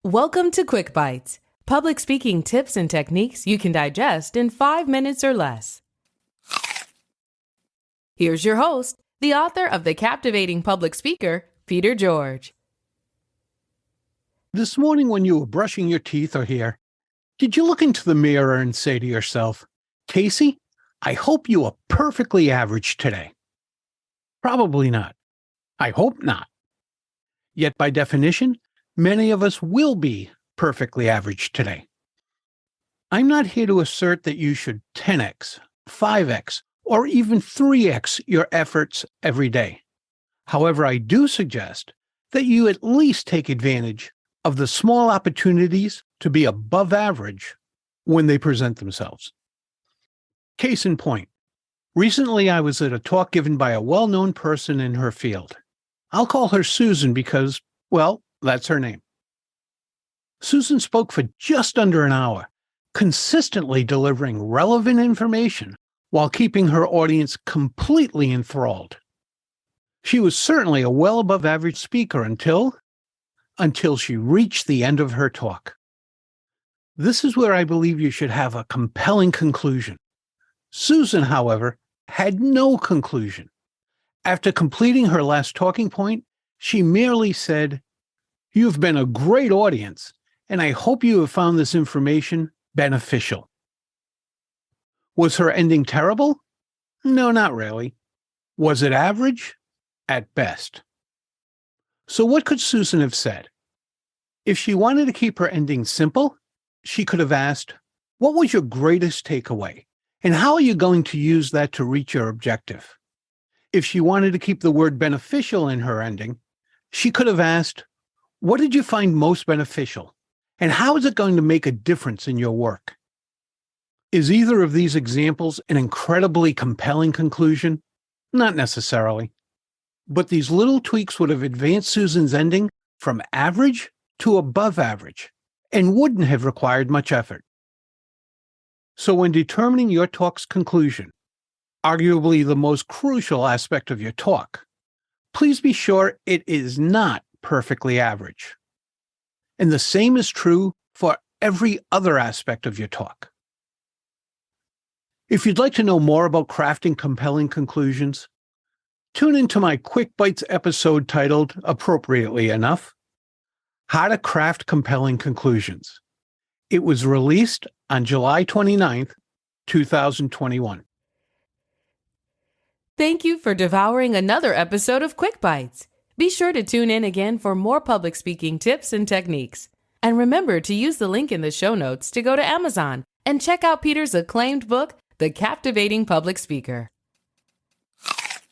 Welcome to QuickBites, public speaking tips and techniques you can digest in 5 minutes or less. Here's your host, the author of The Captivating Public Speaker, Peter George. This morning when you were brushing your teeth or hair, did you look into the mirror and say to yourself, Casey, I hope you are perfectly average today? Probably not. I hope not. Yet by definition, many of us will be perfectly average today. I'm not here to assert that you should 10x, 5x, or even 3x your efforts every day. However, I do suggest that you at least take advantage of the small opportunities to be above average when they present themselves. Case in point, recently I was at a talk given by a well-known person in her field. I'll call her Susan because, well, that's her name. Susan spoke for just under an hour, consistently delivering relevant information while keeping her audience completely enthralled. She was certainly a well above average speaker until she reached the end of her talk. This is where I believe you should have a compelling conclusion. Susan, however, had no conclusion. After completing her last talking point, she merely said, "You've been a great audience, and I hope you have found this information beneficial." Was her ending terrible? No, not really. Was it average? At best. So what could Susan have said? If she wanted to keep her ending simple, she could have asked, what was your greatest takeaway? And how are you going to use that to reach your objective? If she wanted to keep the word beneficial in her ending, she could have asked, what did you find most beneficial? And how is it going to make a difference in your work? Is either of these examples an incredibly compelling conclusion? Not necessarily. But these little tweaks would have advanced Susan's ending from average to above average and wouldn't have required much effort. So when determining your talk's conclusion, arguably the most crucial aspect of your talk, please be sure it is not perfectly average. And the same is true for every other aspect of your talk. If you'd like to know more about crafting compelling conclusions, tune into my QuickBites episode titled, appropriately enough, How to Craft Compelling Conclusions. It was released on July 29th, 2021. Thank you for devouring another episode of QuickBites. Be sure to tune in again for more public speaking tips and techniques. And remember to use the link in the show notes to go to Amazon and check out Peter's acclaimed book, The Captivating Public Speaker.